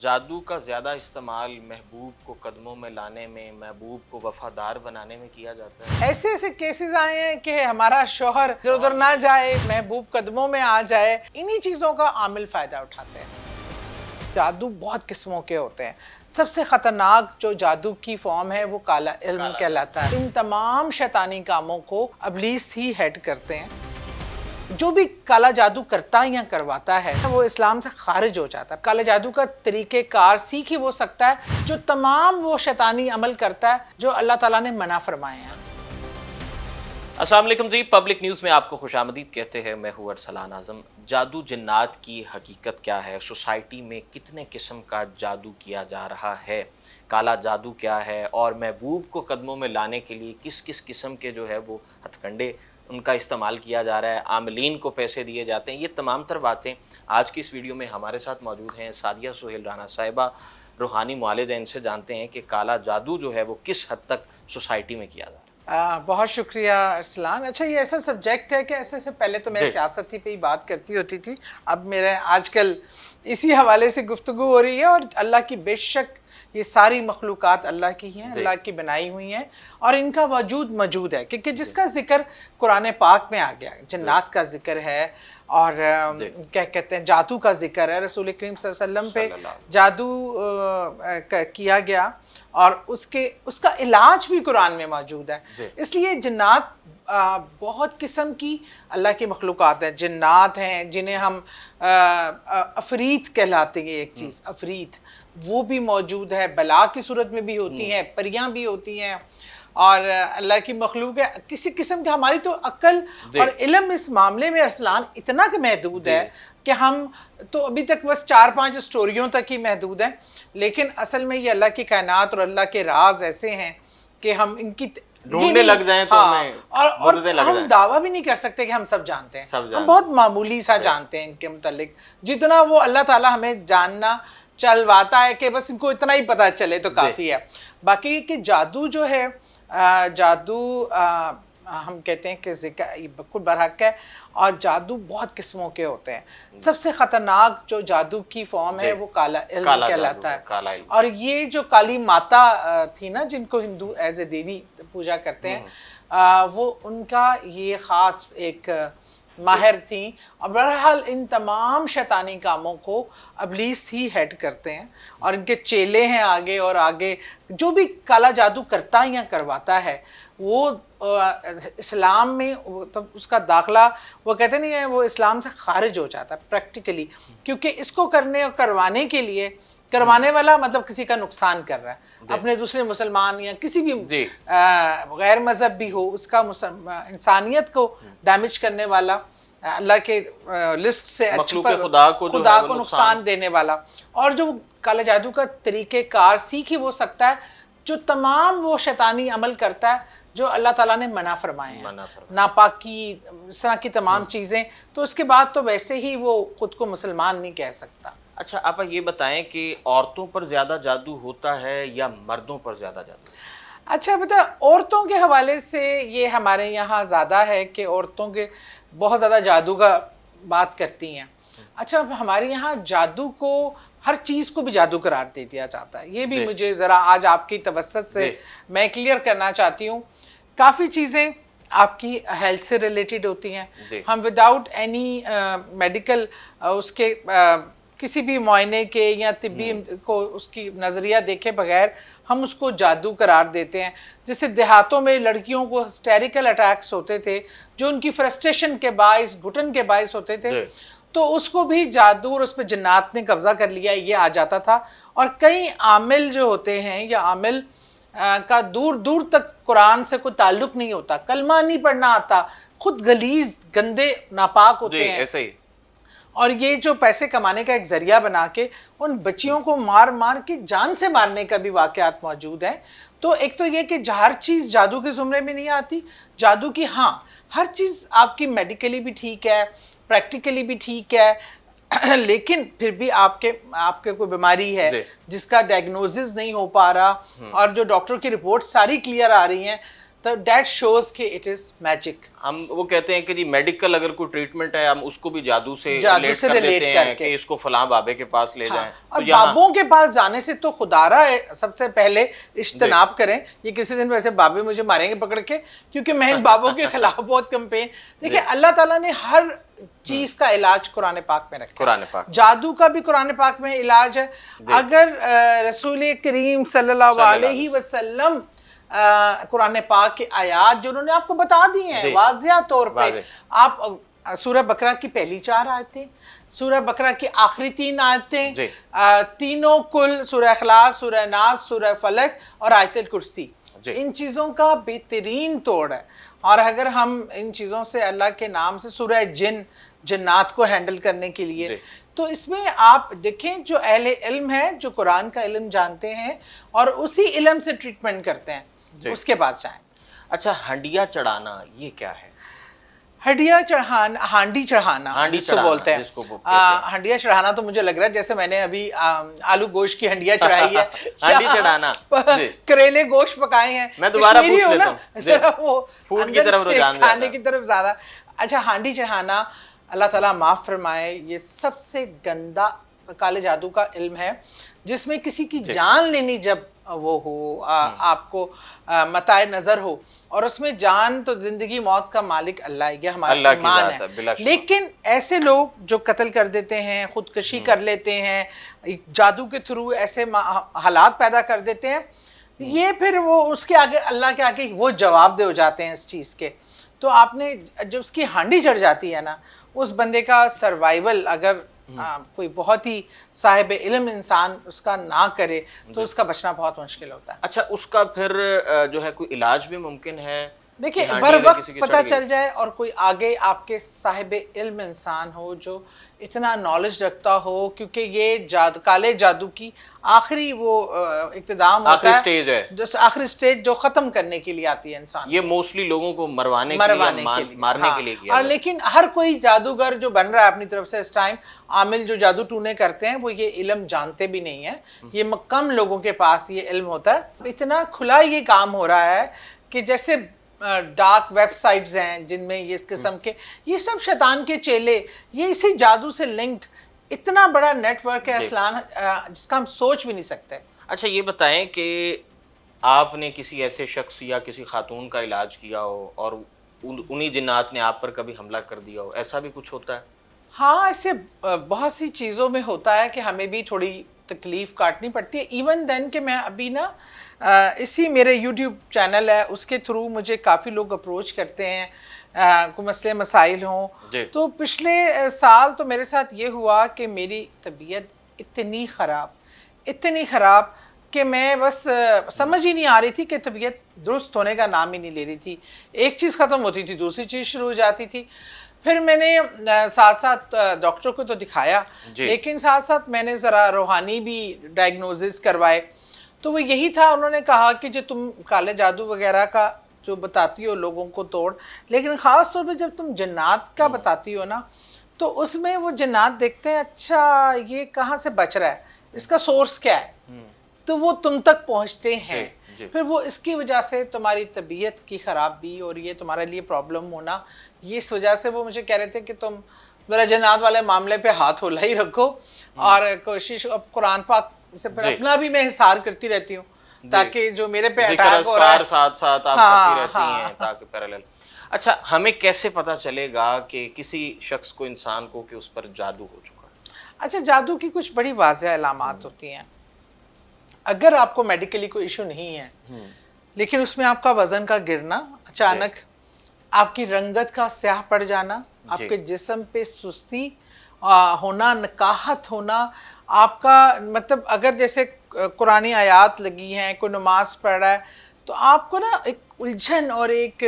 जादू का ज़्यादा इस्तेमाल महबूब को कदमों में लाने में, महबूब को वफ़ादार बनाने में किया जाता है। ऐसे ऐसे केसेस आए हैं कि हमारा शौहर इधर उधर ना जाए, महबूब कदमों में आ जाए। इन्हीं चीज़ों का आमिल फ़ायदा उठाते हैं। जादू बहुत किस्मों के होते हैं। सबसे ख़तरनाक जो जादू की फॉर्म है वो काला इल्म कहलाता है। इन तमाम शैतानी कामों को इब्लीस ही हेड करते हैं। जो भी काला जादू करता या करवाता है वो इस्लाम से खारिज हो जाता है। काले जादू का तरीक़ेकार सीख ही वो सकता है जो तमाम वो शैतानी अमल करता है जो अल्लाह ताला ने मना फरमाए हैं। अस्सलाम वालेकुम जी, पब्लिक न्यूज़ में आपको खुशामदीद कहते हैं। मैं हूँ अरसलान आज़म। जादू जिन्नात की हकीकत क्या है, सोसाइटी में कितने किस्म का जादू किया जा रहा है, काला जादू क्या है और महबूब को कदमों में लाने के लिए किस किस किस्म के जो है वो हथकंडे उनका इस्तेमाल किया जा रहा है, आमिलीन को पैसे दिए जाते हैं, ये तमाम तर बातें आज की इस वीडियो में हमारे साथ मौजूद हैं। सादिया सुहेल राना साहिबा रूहानी मुआलिज हैं, इनसे जानते हैं कि काला जादू जो है वो किस हद तक सोसाइटी में किया जा रहा है। बहुत शुक्रिया अरसलान। अच्छा, ये ऐसा सब्जेक्ट है कि ऐसे से पहले तो मैं सियासत पे ही बात करती होती थी, अब मेरे आजकल इसी हवाले से गुफ्तगू हो रही है। और अल्लाह की बेशक ये सारी मखलूक़ात अल्लाह की हैं, अल्लाह की बनाई हुई हैं और इनका वजूद मौजूद है, क्योंकि जिसका जिक्र कुरान पाक में आ गया, जन्नात का जिक्र है और क्या कहते हैं जादू का जिक्र है। रसूल करीम सल्लल्लाहु अलैहि वसल्लम पे जादू किया गया और उसका इलाज भी कुरान में मौजूद है। इसलिए जन्नात बहुत किस्म की अल्लाह की मखलूक़ात हैं। जन्नात हैं जिन्हें हम अफरीत कहलाते हैं। एक चीज़ अफरीत वो भी मौजूद है, बला की सूरत में भी होती हैं, परियां भी होती हैं और अल्लाह की मखलूक है। किसी किस्म की हमारी तो अक्ल और इल्म इस मामले में अरसलान इतना कि महदूद है कि हम तो अभी तक बस 4-5 स्टोरियों तक ही महदूद हैं। लेकिन असल में ये अल्लाह की कायनात और अल्लाह के राज ऐसे हैं कि हम इनकी ढूंढने लग जाएं तो हमें और हम दावा भी नहीं कर सकते कि हम सब जानते हैं। हम बहुत मामूली सा जानते हैं इनके मुतालिक, जितना वो अल्लाह ताला हमें जानना चलवाता है कि बस इनको इतना ही पता चले तो काफ़ी है। बाकी कि जादू जो है जादू हम कहते हैं कि बिल्कुल बरहक है और जादू बहुत किस्मों के होते हैं। सबसे ख़तरनाक जो जादू की फॉर्म है वो काला इल्म कहलाता है। और ये जो काली माता थी ना, जिनको हिंदू एज ए देवी पूजा करते हैं, वो उनका ये ख़ास एक माहिर थी। और बहरहाल इन तमाम शैतानी कामों को इब्लीस ही हेड करते हैं और इनके चेले हैं आगे और आगे। जो भी काला जादू करता या करवाता है वो इस्लाम में तब उसका दाखला वो कहते नहीं है, वो इस्लाम से खारिज हो जाता है प्रैक्टिकली, क्योंकि इसको करने और करवाने के लिए करवाने वाला मतलब किसी का नुकसान कर रहा है, अपने दूसरे मुसलमान या किसी भी गैर मज़हब भी हो उसका इंसानियत को डैमेज करने वाला, अल्लाह के लिस्ट से खुदा को नुकसान देने वाला। और जो काले जादू का तरीक़ेकार सीख ही वो सकता है जो तमाम वो शैतानी अमल करता है जो अल्लाह ताला ने मना फरमाए हैं, नापाकी इस तरह की तमाम चीज़ें। तो उसके बाद तो वैसे ही वो खुद को मुसलमान नहीं कह सकता। अच्छा, आप ये बताएं कि औरतों पर ज़्यादा जादू होता है या मर्दों पर ज़्यादा जादू? अच्छा बता, औरतों के हवाले से ये हमारे यहाँ ज़्यादा है कि औरतों के बहुत ज़्यादा जादू का बात करती हैं। अच्छा, हमारे यहाँ जादू को हर चीज़ को भी जादू करार दे दिया जाता है। ये भी मुझे ज़रा आज आपकी तवज्जुह से मैं क्लियर करना चाहती हूँ। काफ़ी चीज़ें आपकी हेल्थ से रिलेटेड होती हैं। हम विदाउट एनी मेडिकल उसके किसी भी मुआयने के या तिब्बी को उसकी नज़रिया देखे बगैर हम उसको जादू करार देते हैं। जैसे देहातों में लड़कियों को हिस्टेरिकल अटैक्स होते थे जो उनकी फ्रस्ट्रेशन के बाइस, घुटन के बाइस होते थे, तो उसको भी जादू और उस पर जन्नात ने कब्जा कर लिया, ये आ जाता था। और कई आमिल जो होते हैं या आमिल का दूर दूर तक कुरान से कोई ताल्लुक नहीं होता, कलमा नहीं पढ़ना आता, खुद गलीज गंदे नापाक होते हैं ऐसे ही। और ये जो पैसे कमाने का एक जरिया बना के उन बच्चियों को मार मार के जान से मारने का भी वाकयात मौजूद है। तो एक तो ये कि हर चीज़ जादू के ज़ुमरे में नहीं आती। जादू की हाँ हर चीज़ आपकी मेडिकली भी ठीक है, प्रैक्टिकली भी ठीक है लेकिन फिर भी आपके कोई बीमारी है जिसका डायग्नोसिस नहीं हो पा रहा और जो डॉक्टर की रिपोर्ट सारी क्लियर आ रही हैं, तो दैट शोज कि इट इज मैजिक। हम वो कहते हैं कि जी मेडिकल अगर कोई ट्रीटमेंट है हम उसको भी जादू से रिलेट करके कि इसको फलां बाबे के पास ले जाएं। और तो बाबों के पास जाने से तो खुदारा सबसे पहले इज्तनाब करें। ये किसी दिन वैसे बाबे मुझे मारेंगे पकड़ के, क्योंकि मैं इन बाबों के खिलाफ बहुत कैंपेन। देखिए अल्लाह ताला ने हर चीज का इलाज कुरान पाक में रखा। कुरान पाक, जादू का भी कुरान पाक में इलाज है। अगर रसूल करीम सल्लल्लाहु अलैहि वसल्लम कुरान पाक की आयात जो उन्होंने आपको बता दी हैं वाज़िया तौर पे, आप सूरह बकरा की पहली 4 आयतें, सूरह बकरा की आखिरी 3 आयतें, तीनों कुल सूरह इखलास, सूरह नास, सूरह फलक और आयतुल कुर्सी, इन चीज़ों का बेहतरीन तोड़ है। और अगर हम इन चीज़ों से अल्लाह के नाम से सूरह जिन्नात को हैंडल करने के लिए, तो इसमें आप देखें जो अहले इल्म है, जो कुरान का इल्म जानते हैं और उसी इल्म से ट्रीटमेंट करते हैं, उसके बाद जाएं। अच्छा, हंडिया चढ़ाना ये क्या है? हंडिया चढ़ाना, हांडी चढ़ाना जिसको बोलते हैं, हंडिया चढ़ाना तो मुझे लग रहा है जैसे मैंने अभी आलू गोश्त की हंडिया चढ़ाई है। हांडी चढ़ाना, करेले गोश्त पकाए हैं। मैं दोबारा पूछ लेता हूं, जरा वो फूड की तरफ रुझान खाने की तरफ ज्यादा। अच्छा, हांडी चढ़ाना, अल्लाह ताला माफ फरमाए, ये सबसे गंदा काले जादू का इल्म है जिसमें किसी की जान लेनी जब वो हो, आपको मताए नजर हो, और उसमें जान तो जिंदगी मौत का मालिक अल्लाह है, ये हमारा ईमान है। लेकिन ऐसे लोग जो कत्ल कर देते हैं, खुदकशी कर लेते हैं, जादू के थ्रू ऐसे हालात पैदा कर देते हैं, ये फिर वो उसके आगे अल्लाह के आगे वो जवाबदेह हो जाते हैं इस चीज़ के। तो आपने जब उसकी हांडी चढ़ जाती है ना, उस बंदे का सर्वाइवल अगर कोई बहुत ही साहिब इल्म इंसान उसका ना करे तो उसका बचना बहुत मुश्किल होता है। अच्छा, उसका फिर जो है कोई इलाज भी मुमकिन है? देखिए, बर वक्त पता चल जाए और कोई आगे आपके साहिब इल्म इंसान हो जो इतना नॉलेज रखता हो, क्योंकि ये काले जादू की आखिरी वो इक्तिदाम होता है, स्टेज है, जो आखिरी स्टेज जो खत्म करने के लिए आती है इंसान। ये मोस्टली लोगों को मारने के लिए किया। लेकिन हर कोई जादूगर जो बन रहा है अपनी तरफ से इस टाइम, आमिल जो जादू टूने करते हैं, वो ये इल्म जानते भी नहीं है। ये कम लोगों के पास ये इल्म होता है। इतना खुला ये काम हो रहा है कि जैसे डार्क वेबसाइट्स हैं जिनमें ये किस्म के, ये सब शैतान के चेले, ये इसी जादू से लिंक्ड इतना बड़ा नेटवर्क है असलान, जिसका हम सोच भी नहीं सकते। अच्छा, ये बताएं कि आपने किसी ऐसे शख्स या किसी खातून का इलाज किया हो और उन्हीं जिन्नात ने आप पर कभी हमला कर दिया हो, ऐसा भी कुछ होता है? हाँ, ऐसे बहुत सी चीज़ों में होता है कि हमें भी थोड़ी तकलीफ़ काटनी पड़ती है। इवन देन कि मैं अभी ना इसी मेरे YouTube चैनल है उसके थ्रू मुझे काफ़ी लोग अप्रोच करते हैं, कोई मसले मसाइल हों। तो पिछले साल तो मेरे साथ ये हुआ कि मेरी तबीयत इतनी ख़राब कि मैं बस समझ ही नहीं आ रही थी कि तबीयत दुरुस्त होने का नाम ही नहीं ले रही थी। एक चीज़ ख़त्म होती थी, दूसरी चीज़ शुरू हो जाती थी। फिर मैंने साथ साथ डॉक्टर को तो दिखाया, लेकिन साथ साथ मैंने ज़रा रूहानी भी डायग्नोसिस करवाए। तो वो यही था, उन्होंने कहा कि जो तुम काले जादू वगैरह का जो बताती हो लोगों को तोड़, लेकिन ख़ास तौर पे जब तुम जन्नात का बताती हो ना, तो उसमें वो जन्नात देखते हैं, अच्छा ये कहाँ से बच रहा है, इसका सोर्स क्या है, तो वो तुम तक पहुँचते हैं। फिर वो इसकी वजह से तुम्हारी तबीयत की ख़राबी और ये तुम्हारे लिए प्रॉब्लम होना, ये इस वजह से वो मुझे कह रहे थे कि तुम मेरा जन्नात वाले मामले पे हाथ होला ही रखो और कोशिश, अब कुरान पाक से फिर अपना भी मैं हिसार करती रहती हूँ ताकि जो मेरे पे अटैक हो रहा है साथ साथ आप करती रहती हैं ताकि पैरेलल। अच्छा, हमें कैसे पता चलेगा कि किसी शख्स को, इंसान को, कि उस पर जादू हो चुका है? अच्छा, जादू की कुछ बड़ी वाज़ेह अलामात होती हैं। अगर आपको मेडिकली कोई इशू नहीं है, लेकिन उसमें आपका वजन का गिरना, अचानक आपकी रंगत का स्याह पड़ जाना, आपके जिस्म पे सुस्ती होना, नकाहत होना, आपका मतलब अगर जैसे कुरानी आयात लगी हैं, कोई नमाज पढ़ रहा है, तो आपको ना एक उलझन और एक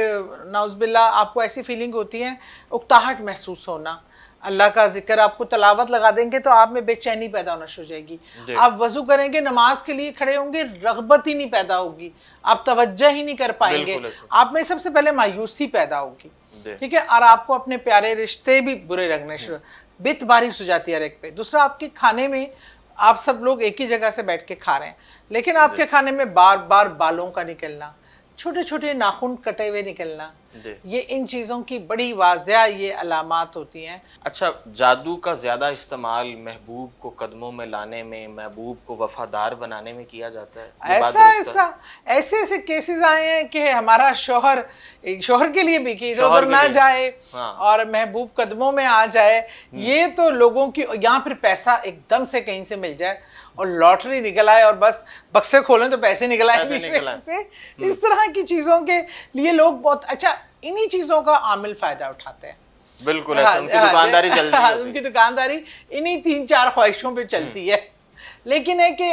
नाउज़बिल्ला आपको ऐसी फीलिंग होती है, उकताहट महसूस होना। अल्लाह का जिक्र आपको तलावत लगा देंगे तो आप में बेचैनी पैदा होना शुरू हो जाएगी। आप वजू करेंगे, नमाज के लिए खड़े होंगे, रग़बत ही नहीं पैदा होगी, आप तवज्जो ही नहीं कर पाएंगे, आप में सबसे पहले मायूसी पैदा होगी, ठीक है। और आपको अपने प्यारे रिश्ते भी बुरे लगने शुरू, बित बारिश हो जाती है हर एक पे। दूसरा, आपके खाने में आप सब लोग एक ही जगह से बैठ के खा रहे हैं, लेकिन आपके खाने में बार बार बालों का निकलना, छोटे छोटे नाखून कटे हुए निकलना, जी। ये इन चीज़ों की बड़ी वाज़िया ये अलामात होती हैं। अच्छा, जादू का ज़्यादा इस्तेमाल महबूब को कदमों में लाने में, महबूब को वफादार बनाने में किया जाता है, ये बात दुरुस्त है? ऐसे ऐसे केसेस आए हैं कि हमारा शौहर के लिए भी कि इधर शौहर उधर के ना लिए। जाए हाँ। और महबूब कदमों में आ जाए, ये तो लोगों की, या फिर पैसा एकदम से कहीं से मिल जाए और लॉटरी निकल आए और बस बक्से खोलें तो पैसे निकल आए पैसे बीच निकल में आए। से। इस तरह की चीज़ों के लिए लोग बहुत अच्छा इन्हीं चीज़ों का आमिल फ़ायदा उठाते हैं। बिल्कुल ऐसा, उनकी दुकानदारी चल रही होती उनकी है। दुकानदारी इन्हीं 3-4 ख्वाहिशों पे चलती है। लेकिन है कि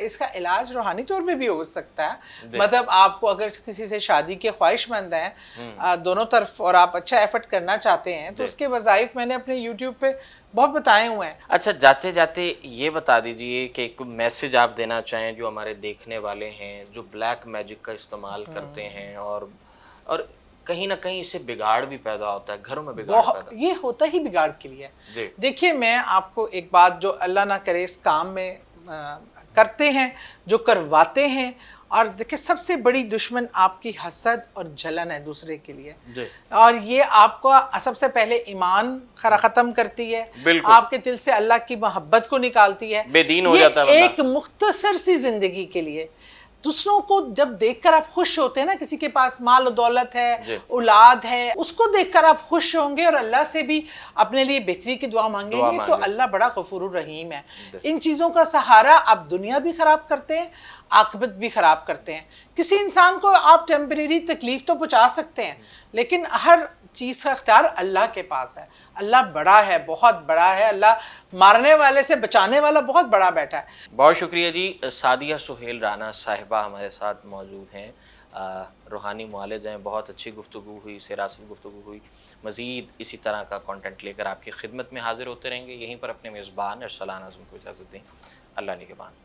इसका इलाज रूहानी तौर पे भी हो सकता है। मतलब आपको अगर किसी से शादी के ख्वाहिशमंद हैं दोनों तरफ और आप अच्छा एफर्ट करना चाहते हैं तो उसके वज़ाइफ मैंने अपने यूट्यूब पे बहुत बताए हुए हैं। अच्छा, जाते जाते ये बता दीजिए कि एक मैसेज आप देना चाहें जो हमारे देखने वाले हैं, जो ब्लैक मैजिक का इस्तेमाल करते हैं और कहीं ना कहीं इससे बिगाड़ भी पैदा होता है, घरों में बिगाड़ पैदा। ये होता ही बिगाड़ के लिए जी। है। देखिए मैं आपको एक बात, जो अल्लाह ना करे इस काम में करते हैं, जो करवाते हैं, और देखिए सबसे बड़ी दुश्मन आपकी हसद और जलन है दूसरे के लिए। जी। और ये आपको सबसे पहले ईमान ख़त्म करती है, बिल्कुल। आपके दिल से अल्लाह की मोहब्बत को निकालती है, बेदीन हो जाता है बंदा। एक मुख्तसर सी जिंदगी के लिए। दूसरों को जब देखकर आप खुश होते हैं ना, किसी के पास माल और दौलत है, औलाद है, उसको देखकर आप खुश होंगे और अल्लाह से भी अपने लिए बेहतरी की दुआ मांगेंगे, तो अल्लाह बड़ा गफूरुर रहीम है। इन चीज़ों का सहारा आप दुनिया भी ख़राब करते हैं, आखिरत भी ख़राब करते हैं। किसी इंसान को आप टेम्परेरी तकलीफ तो पहुँचा सकते हैं, लेकिन हर चीज़ का अख्तियार अल्लाह के पास है। अल्लाह बड़ा है, बहुत बड़ा है। अल्लाह मारने वाले से बचाने वाला बहुत बड़ा बैठा है। बहुत शुक्रिया जी। सादिया सुहेल राना साहिबा हमारे साथ मौजूद हैं, रूहानी मुआलिज हैं। बहुत अच्छी गुफ्तगू हुई, सेरासत गुफ्तगू हुई। मज़ीद इसी तरह का कंटेंट लेकर आपकी खिदमत में हाजिर होते रहेंगे। यहीं पर अपने मेज़बान अरसलान आज़म को इजाज़त दें। अल्लाह निगहबान।